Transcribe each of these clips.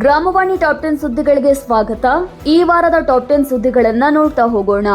ಗ್ರಾಮವಾಣಿ top 10 ಸುದ್ದಿಗಳಿಗೆ ಸ್ವಾಗತ. ಈ ವಾರದ ಟಾಪ್ 10 ಸುದ್ದಿಗಳನ್ನ ನೋಡ್ತಾ ಹೋಗೋಣ.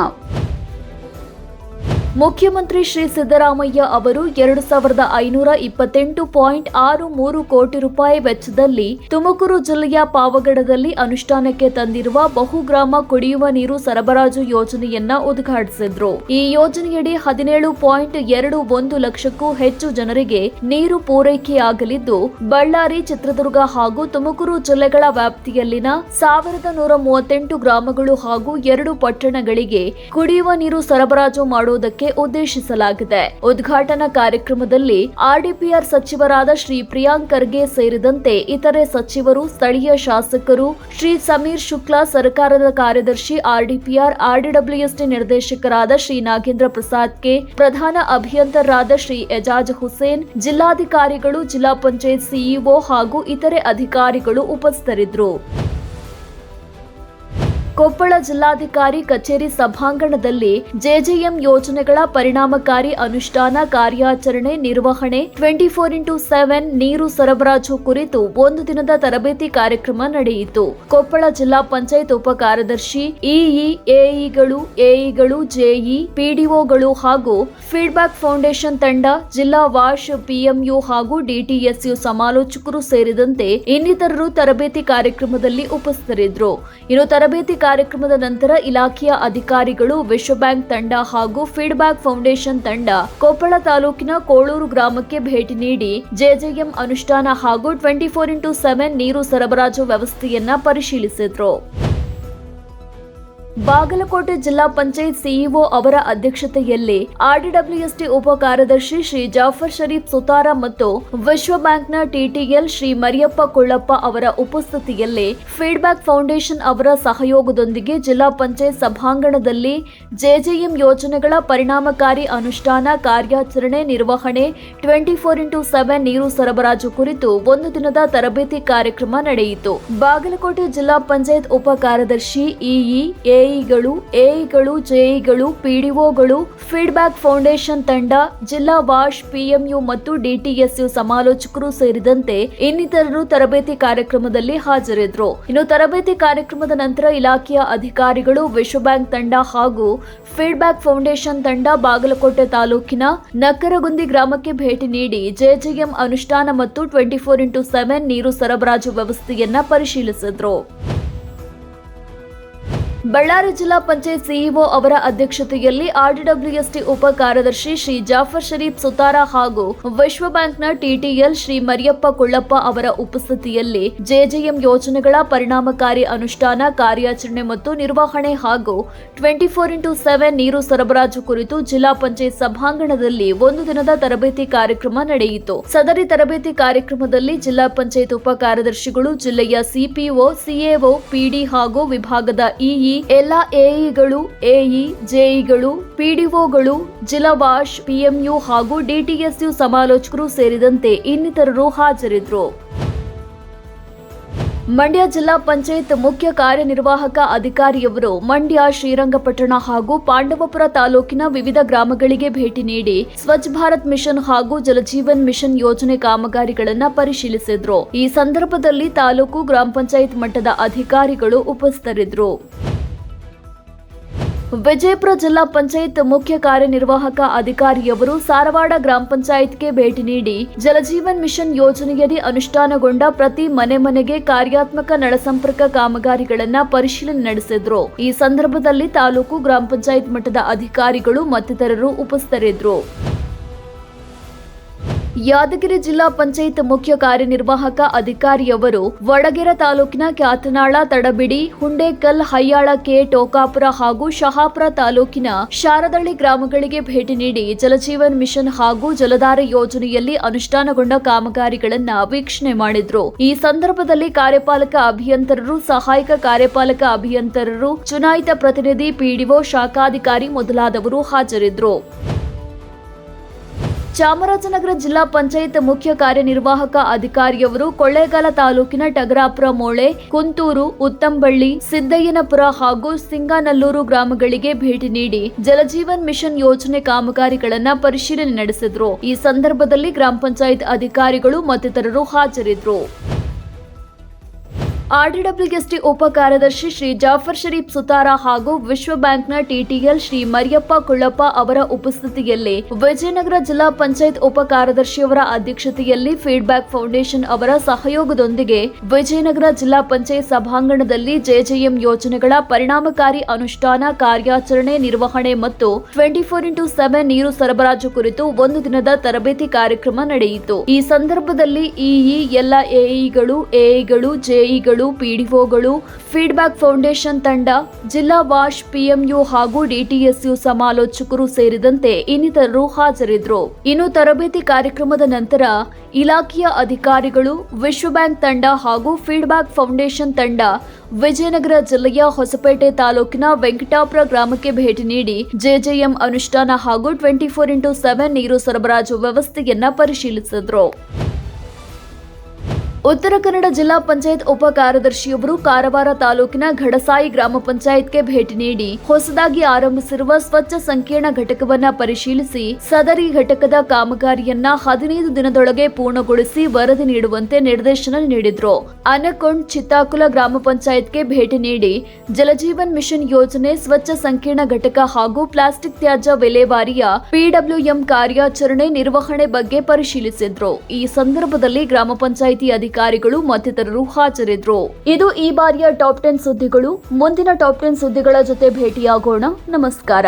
ಮುಖ್ಯಮಂತ್ರಿ ಶ್ರೀ ಸಿದ್ದರಾಮಯ್ಯ ಅವರು 2528.63 ಕೋಟಿ ರೂಪಾಯಿ ವೆಚ್ಚದಲ್ಲಿ ತುಮಕೂರು ಜಿಲ್ಲೆಯ ಪಾವಗಡದಲ್ಲಿ ಅನುಷ್ಠಾನಕ್ಕೆ ತಂದಿರುವ ಬಹುಗ್ರಾಮ ಕುಡಿಯುವ ನೀರು ಸರಬರಾಜು ಯೋಜನೆಯನ್ನ ಉದ್ಘಾಟಿಸಿದ್ರು. ಈ ಯೋಜನೆಯಡಿ 17.21 ಲಕ್ಷಕ್ಕೂ ಹೆಚ್ಚು ಜನರಿಗೆ ನೀರು ಪೂರೈಕೆಯಾಗಲಿದ್ದು, ಬಳ್ಳಾರಿ, ಚಿತ್ರದುರ್ಗ ಹಾಗೂ ತುಮಕೂರು ಜಿಲ್ಲೆಗಳ ವ್ಯಾಪ್ತಿಯಲ್ಲಿನ 1138 ಗ್ರಾಮಗಳು ಹಾಗೂ 2 ಪಟ್ಟಣಗಳಿಗೆ ಕುಡಿಯುವ ನೀರು ಸರಬರಾಜು ಮಾಡುವುದಕ್ಕೆ ಉದ್ದೇಶಿಸಲಾಗಿದೆ. ಉದ್ಘಾಟನಾ ಕಾರ್ಯಕ್ರಮದಲ್ಲಿ ಆರ್ಡಿಪಿಆರ್ ಸಚಿವರಾದ ಶ್ರೀ ಪ್ರಿಯಾಂಕ್ ಖರ್ಗೆ ಸೇರಿದಂತೆ ಇತರೆ ಸಚಿವರು, ಸ್ಥಳೀಯ ಶಾಸಕರು, ಶ್ರೀ ಸಮೀರ್ ಶುಕ್ಲಾ, ಸರ್ಕಾರದ ಕಾರ್ಯದರ್ಶಿ, ಆರ್ಡಿಪಿಆರ್, ಆರ್ಡಿಡಬ್ಲ್ಯೂಎಸ್ಟಿ ನಿರ್ದೇಶಕರಾದ ಶ್ರೀ ನಾಗೇಂದ್ರ ಪ್ರಸಾದ್ ಕೆ, ಪ್ರಧಾನ ಅಭಿಯಂತರರಾದ ಶ್ರೀ ಎಜಾಜ್ ಹುಸೇನ್, ಜಿಲ್ಲಾಧಿಕಾರಿಗಳು, ಜಿಲ್ಲಾ ಪಂಚಾಯತ್ ಸಿಇಒ ಹಾಗೂ ಇತರೆ ಅಧಿಕಾರಿಗಳು ಉಪಸ್ಥಿತರಿದ್ದರು. ಕೊಪ್ಪಳ ಜಿಲ್ಲಾಧಿಕಾರಿ ಕಚೇರಿ ಸಭಾಂಗಣದಲ್ಲಿ ಜೆಜೆಎಂ ಯೋಜನೆಗಳ ಪರಿಣಾಮಕಾರಿ ಅನುಷ್ಠಾನ ಕಾರ್ಯಾಚರಣೆ ನಿರ್ವಹಣೆ 24x7 ನೀರು ಸರಬರಾಜು ಕುರಿತು ಒಂದು ದಿನದ ತರಬೇತಿ ಕಾರ್ಯಕ್ರಮ ನಡೆಯಿತು. ಕೊಪ್ಪಳ ಜಿಲ್ಲಾ ಪಂಚಾಯತ್ ಉಪ ಕಾರ್ಯದರ್ಶಿ, ಇಇ, ಎಇಗಳು, ಜೆಇ, ಪಿಡಿಒಗಳು ಹಾಗೂ ಫೀಡ್ಬ್ಯಾಕ್ ಫೌಂಡೇಶನ್ ತಂಡ, ಜಿಲ್ಲಾ ವಾಶ್, ಪಿಎಂಯು ಹಾಗೂ ಡಿಟಿಎಸ್ಯು ಸಮಾಲೋಚಕರು ಸೇರಿದಂತೆ ಇನ್ನಿತರರು ತರಬೇತಿ ಕಾರ್ಯಕ್ರಮದಲ್ಲಿ ಉಪಸ್ಥಿತರಿದ್ದರು. ಇನ್ನು ತರಬೇತಿ ಕಾರ್ಯಕ್ರಮದ ನಂತರ ಇಲಾಖೆಯ ಅಧಿಕಾರಿಗಳು, ವಿಶ್ವ ಬ್ಯಾಂಕ್ ತಂಡ ಹಾಗೂ ಫೀಡ್ಬ್ಯಾಕ್ ಫೌಂಡೇಶನ್ ತಂಡ ಕೊಪ್ಪಳ ತಾಲೂಕಿನ ಕೋಳೂರು ಗ್ರಾಮಕ್ಕೆ ಭೇಟಿ ನೀಡಿ ಜೆಜೆಎಂ ಅನುಷ್ಠಾನ ಹಾಗೂ 24x7 ನೀರು ಸರಬರಾಜು ವ್ಯವಸ್ಥೆಯನ್ನ ಪರಿಶೀಲಿಸಿದ್ರು. ಬಾಗಲಕೋಟೆ ಜಿಲ್ಲಾ ಪಂಚಾಯತ್ ಸಿಇಒ ಅವರ ಅಧ್ಯಕ್ಷತೆಯಲ್ಲಿ ಆರ್ಡಿಡಬ್ಲ್ಯೂಎಸ್ಟಿ ಉಪ ಕಾರ್ಯದರ್ಶಿ ಶ್ರೀ ಜಾಫರ್ ಶರೀಫ್ ಸುತಾರ ಮತ್ತು ವಿಶ್ವ ಬ್ಯಾಂಕ್ನ ಟಿಟಿಎಲ್ ಶ್ರೀ ಮರಿಯಪ್ಪ ಕೊಳ್ಳಪ್ಪ ಅವರ ಉಪಸ್ಥಿತಿಯಲ್ಲಿ ಫೀಡ್ಬ್ಯಾಕ್ ಫೌಂಡೇಶನ್ ಅವರ ಸಹಯೋಗದೊಂದಿಗೆ ಜಿಲ್ಲಾ ಪಂಚಾಯತ್ ಸಭಾಂಗಣದಲ್ಲಿ ಜೆಜೆಎಂ ಯೋಜನೆಗಳ ಪರಿಣಾಮಕಾರಿ ಅನುಷ್ಠಾನ ಕಾರ್ಯಾಚರಣೆ ನಿರ್ವಹಣೆ 24x7 ನೀರು ಸರಬರಾಜು ಕುರಿತು ಒಂದು ದಿನದ ತರಬೇತಿ ಕಾರ್ಯಕ್ರಮ ನಡೆಯಿತು. ಬಾಗಲಕೋಟೆ ಜಿಲ್ಲಾ ಪಂಚಾಯತ್ ಉಪ ಕಾರ್ಯದರ್ಶಿ, ಇಇ, ಎಇಗಳು, ಜೆಇಗಳು, ಪಿಡಿಒಗಳು, ಫೀಡ್ಬ್ಯಾಕ್ ಫೌಂಡೇಶನ್ ತಂಡ, ಜಿಲ್ಲಾ ವಾಶ್, ಪಿಎಂಯು ಮತ್ತು ಡಿಟಿಎಸ್ಯು ಸಮಾಲೋಚಕರು ಸೇರಿದಂತೆ ಇನ್ನಿತರರು ತರಬೇತಿ ಕಾರ್ಯಕ್ರಮದಲ್ಲಿ ಹಾಜರಿದ್ದರು. ಇನ್ನು ತರಬೇತಿ ಕಾರ್ಯಕ್ರಮದ ನಂತರ ಇಲಾಖೆಯ ಅಧಿಕಾರಿಗಳು, ವಿಶ್ವ ಬ್ಯಾಂಕ್ ತಂಡ ಹಾಗೂ ಫೀಡ್ಬ್ಯಾಕ್ ಫೌಂಡೇಶನ್ ತಂಡ ಬಾಗಲಕೋಟೆ ತಾಲೂಕಿನ ನಕ್ಕರಗುಂದಿ ಗ್ರಾಮಕ್ಕೆ ಭೇಟಿ ನೀಡಿ ಜೆಜೆಎಂ ಅನುಷ್ಠಾನ ಮತ್ತು 24x7 ನೀರು ಸರಬರಾಜು ವ್ಯವಸ್ಥೆಯನ್ನ ಪರಿಶೀಲಿಸಿದ್ರು. ಬಳ್ಳಾರಿ ಜಿಲ್ಲಾ ಪಂಚಾಯತ್ ಸಿಇಒ ಅವರ ಅಧ್ಯಕ್ಷತೆಯಲ್ಲಿ ಆರ್ಡಿಡಬ್ಲ್ಯೂಎಸ್ಟಿ ಉಪ ಕಾರ್ಯದರ್ಶಿ ಶ್ರೀ ಜಾಫರ್ ಶರೀಫ್ ಸುತಾರ ಹಾಗೂ ವಿಶ್ವ ಬ್ಯಾಂಕ್ನ ಟಿಟಿಎಲ್ ಶ್ರೀ ಮರಿಯಪ್ಪ ಕೊಳ್ಳಪ್ಪ ಅವರ ಉಪಸ್ಥಿತಿಯಲ್ಲಿ ಜೆಜೆಎಂ ಯೋಜನೆಗಳ ಪರಿಣಾಮಕಾರಿ ಅನುಷ್ಠಾನ ಕಾರ್ಯಾಚರಣೆ ಮತ್ತು ನಿರ್ವಹಣೆ ಹಾಗೂ 24x7 ನೀರು ಸರಬರಾಜು ಕುರಿತು ಜಿಲ್ಲಾ ಪಂಚಾಯತ್ ಸಭಾಂಗಣದಲ್ಲಿ ಒಂದು ದಿನದ ತರಬೇತಿ ಕಾರ್ಯಕ್ರಮ ನಡೆಯಿತು. ಸದರಿ ತರಬೇತಿ ಕಾರ್ಯಕ್ರಮದಲ್ಲಿ ಜಿಲ್ಲಾ ಪಂಚಾಯತ್ ಉಪ ಕಾರ್ಯದರ್ಶಿಗಳು, ಜಿಲ್ಲೆಯ ಸಿಪಿಒ, ಸಿಎಒ, ಪಿಡಿ ಹಾಗೂ ವಿಭಾಗದ ಇಇ, ಎಲ್ಲ ಎಇಗಳು, ಜೆಇಗಳು, ಪಿಡಿಒಗಳು, ಜಿಲ್ಲಾ ವಾಶ್, ಪಿಎಂಯು ಹಾಗೂ ಡಿಟಿಎಸ್ಯು ಸಮಾಲೋಚಕರು ಸೇರಿದಂತೆ ಇನ್ನಿತರರು ಹಾಜರಿದ್ದರು. ಮಂಡ್ಯ ಜಿಲ್ಲಾ ಪಂಚಾಯತ್ ಮುಖ್ಯ ಕಾರ್ಯನಿರ್ವಾಹಕ ಅಧಿಕಾರಿಯವರು ಮಂಡ್ಯ, ಶ್ರೀರಂಗಪಟ್ಟಣ ಹಾಗೂ ಪಾಂಡವಪುರ ತಾಲೂಕಿನ ವಿವಿಧ ಗ್ರಾಮಗಳಿಗೆ ಭೇಟಿ ನೀಡಿ ಸ್ವಚ್ಛ ಭಾರತ್ ಮಿಷನ್ ಹಾಗೂ ಜಲಜೀವನ್ ಮಿಷನ್ ಯೋಜನೆ ಕಾಮಗಾರಿಗಳನ್ನು ಪರಿಶೀಲಿಸಿದ್ರು. ಈ ಸಂದರ್ಭದಲ್ಲಿ ತಾಲೂಕು ಗ್ರಾಮ ಪಂಚಾಯತ್ ಮಟ್ಟದ ಅಧಿಕಾರಿಗಳು ಉಪಸ್ಥಿತರಿದ್ದರು. ವಿಜಯಪುರ ಜಿಲ್ಲಾ ಪಂಚಾಯತ್ ಮುಖ್ಯ ಕಾರ್ಯನಿರ್ವಾಹಕ ಅಧಿಕಾರಿಯವರು ಸಾರವಾಡ ಗ್ರಾಮ ಪಂಚಾಯತ್ಗೆ ಭೇಟಿ ನೀಡಿ ಜಲಜೀವನ್ ಮಿಷನ್ ಯೋಜನೆಯಡಿ ಅನುಷ್ಠಾನಗೊಂಡ ಪ್ರತಿ ಮನೆಗೆ ಕಾರ್ಯಾತ್ಮಕ ನಳ ಸಂಪರ್ಕ ಕಾಮಗಾರಿಗಳನ್ನು ಪರಿಶೀಲನೆ ನಡೆಸಿದ್ರು. ಈ ಸಂದರ್ಭದಲ್ಲಿ ತಾಲೂಕು ಗ್ರಾಮ ಪಂಚಾಯತ್ ಮಟ್ಟದ ಅಧಿಕಾರಿಗಳು ಮತ್ತಿತರರು ಉಪಸ್ಥಿತರಿದ್ದರು. ಯಾದಗಿರಿ ಜಿಲ್ಲಾ ಪಂಚಾಯತ್ ಮುಖ್ಯ ಕಾರ್ಯನಿರ್ವಾಹಕ ಅಧಿಕಾರಿಯವರು ವಡಗೇರ ತಾಲೂಕಿನ ಕ್ಯಾತನಾಳ, ತಡಬಿಡಿ, ಹುಂಡೇಕಲ್, ಹಯ್ಯಾಳ ಕೆ, ಟೋಕಾಪುರ ಹಾಗೂ ಶಹಾಪುರ ತಾಲೂಕಿನ ಶಾರದಳ್ಳಿ ಗ್ರಾಮಗಳಿಗೆ ಭೇಟಿ ನೀಡಿ ಜಲಜೀವನ್ ಮಿಷನ್ ಹಾಗೂ ಜಲಧಾರೆ ಯೋಜನೆಯಲ್ಲಿ ಅನುಷ್ಠಾನಗೊಂಡ ಕಾಮಗಾರಿಗಳನ್ನು ವೀಕ್ಷಣೆ ಮಾಡಿದ್ರು. ಈ ಸಂದರ್ಭದಲ್ಲಿ ಕಾರ್ಯಪಾಲಕ ಅಭಿಯಂತರರು, ಸಹಾಯಕ ಕಾರ್ಯಪಾಲಕ ಅಭಿಯಂತರರು, ಚುನಾಯಿತ ಪ್ರತಿನಿಧಿ, ಪಿಡಿಒ, ಶಾಖಾಧಿಕಾರಿ ಮೊದಲಾದವರು ಹಾಜರಿದ್ದರು. ಚಾಮರಾಜನಗರ ಜಿಲ್ಲಾ ಪಂಚಾಯತ್ ಮುಖ್ಯ ಕಾರ್ಯನಿರ್ವಾಹಕ ಅಧಿಕಾರಿಯವರು ಕೊಳ್ಳೇಗಾಲ ತಾಲೂಕಿನ ಟಗರಾಪುರ, ಮೋಳೆ, ಕುಂತೂರು, ಉತ್ತಂಬಳ್ಳಿ, ಸಿದ್ದಯ್ಯನಪುರ ಹಾಗೂ ಸಿಂಗಾನಲ್ಲೂರು ಗ್ರಾಮಗಳಿಗೆ ಭೇಟಿ ನೀಡಿ ಜಲಜೀವನ್ ಮಿಷನ್ ಯೋಜನೆ ಕಾಮಗಾರಿಗಳನ್ನು ಪರಿಶೀಲನೆ ನಡೆಸಿದ್ರು. ಈ ಸಂದರ್ಭದಲ್ಲಿ ಗ್ರಾಮ ಪಂಚಾಯತ್ ಅಧಿಕಾರಿಗಳು ಮತ್ತಿತರರು ಹಾಜರಿದ್ದರು. ಆರ್ಡಿಡಬ್ಲ್ಯೂಎಸ್ಟಿ ಉಪ ಕಾರ್ಯದರ್ಶಿ ಶ್ರೀ ಜಾಫರ್ ಶರೀಫ್ ಸುತಾರ ಹಾಗೂ ವಿಶ್ವ ಬ್ಯಾಂಕ್ನ ಟಿಟಿಎಲ್ ಶ್ರೀ ಮರಿಯಪ್ಪ ಕುಳ್ಳಪ್ಪ ಅವರ ಉಪಸ್ಥಿತಿಯಲ್ಲಿ ವಿಜಯನಗರ ಜಿಲ್ಲಾ ಪಂಚಾಯತ್ ಉಪ ಕಾರ್ಯದರ್ಶಿಯವರ ಅಧ್ಯಕ್ಷತೆಯಲ್ಲಿ ಫೀಡ್ಬ್ಯಾಕ್ ಫೌಂಡೇಶನ್ ಅವರ ಸಹಯೋಗದೊಂದಿಗೆ ವಿಜಯನಗರ ಜಿಲ್ಲಾ ಪಂಚಾಯತ್ ಸಭಾಂಗಣದಲ್ಲಿ ಜೆಜೆಎಂ ಯೋಜನೆಗಳ ಪರಿಣಾಮಕಾರಿ ಅನುಷ್ಠಾನ ಕಾರ್ಯಾಚರಣೆ ನಿರ್ವಹಣೆ ಮತ್ತು 24x7 ನೀರು ಸರಬರಾಜು ಕುರಿತು ಒಂದು ದಿನದ ತರಬೇತಿ ಕಾರ್ಯಕ್ರಮ ನಡೆಯಿತು. ಈ ಸಂದರ್ಭದಲ್ಲಿ ಎಲ್ಲ ಎಇಗಳು, ಜೆಇಗಳು, ಪಿಡಿಒಗಳು, ಫೀಡ್ಬ್ಯಾಕ್ ಫೌಂಡೇಶನ್ ತಂಡ, ಜಿಲ್ಲಾ ವಾಶ್, ಪಿಎಂಯು ಹಾಗೂ ಡಿಟಿಎಸ್ಯು ಸಮಾಲೋಚಕರು ಸೇರಿದಂತೆ ಇನ್ನಿತರರು ಹಾಜರಿದ್ದರು. ಇನ್ನು ತರಬೇತಿ ಕಾರ್ಯಕ್ರಮದ ನಂತರ ಇಲಾಖೆಯ ಅಧಿಕಾರಿಗಳು, ವಿಶ್ವ ಬ್ಯಾಂಕ್ ತಂಡ ಹಾಗೂ ಫೀಡ್ಬ್ಯಾಕ್ ಫೌಂಡೇಶನ್ ತಂಡ ವಿಜಯನಗರ ಜಿಲ್ಲೆಯ ಹೊಸಪೇಟೆ ತಾಲೂಕಿನ ವೆಂಕಟಾಪುರ ಗ್ರಾಮಕ್ಕೆ ಭೇಟಿ ನೀಡಿ ಜೆಜೆಎಂ ಅನುಷ್ಠಾನ ಹಾಗೂ 24x7 ನೀರು ಸರಬರಾಜು ವ್ಯವಸ್ಥೆಯನ್ನ ಪರಿಶೀಲಿಸಿದರು. ಉತ್ತರ ಕನ್ನಡ ಜಿಲ್ಲಾ ಪಂಚಾಯತ್ ಉಪ ಕಾರ್ಯದರ್ಶಿಯೊಬ್ಬರು ಕಾರವಾರ ತಾಲೂಕಿನ ಘಡಸಾಯಿ ಗ್ರಾಮ ಪಂಚಾಯತ್ಗೆ ಭೇಟಿ ನೀಡಿ ಹೊಸದಾಗಿ ಆರಂಭಿಸಿರುವ ಸ್ವಚ್ಛ ಸಂಕೀರ್ಣ ಘಟಕವನ್ನ ಪರಿಶೀಲಿಸಿ ಸದರಿ ಘಟಕದ ಕಾಮಗಾರಿಯನ್ನ 15 ದಿನದೊಳಗೆ ಪೂರ್ಣಗೊಳಿಸಿ ವರದಿ ನೀಡುವಂತೆ ನಿರ್ದೇಶನ ನೀಡಿದ್ರು. ಅನಕೊಂಡ್ ಚಿತ್ತಾಕುಲ ಗ್ರಾಮ ಪಂಚಾಯತ್ಗೆ ಭೇಟಿ ನೀಡಿ ಜಲಜೀವನ್ ಮಿಷನ್ ಯೋಜನೆ, ಸ್ವಚ್ಛ ಸಂಕೀರ್ಣ ಘಟಕ ಹಾಗೂ ಪ್ಲಾಸ್ಟಿಕ್ ತ್ಯಾಜ್ಯ ವಿಲೇವಾರಿಯ ಪಿಡಬ್ಲ್ಯೂಎಂ ಕಾರ್ಯಾಚರಣೆ ನಿರ್ವಹಣೆ ಬಗ್ಗೆ ಪರಿಶೀಲಿಸಿದ್ರು. ಈ ಸಂದರ್ಭದಲ್ಲಿ ಗ್ರಾಮ ಪಂಚಾಯಿತಿ ಅಧಿಕಾರಿಗಳು ಮತ್ತಿತರರು ಹಾಜರಿದ್ದರು. ಇದು ಈ ಬಾರಿಯ ಟಾಪ್ 10 ಸುದ್ದಿಗಳು. ಮುಂದಿನ ಟಾಪ್ 10 ಸುದ್ದಿಗಳ ಜೊತೆ ಭೇಟಿಯಾಗೋಣ. ನಮಸ್ಕಾರ.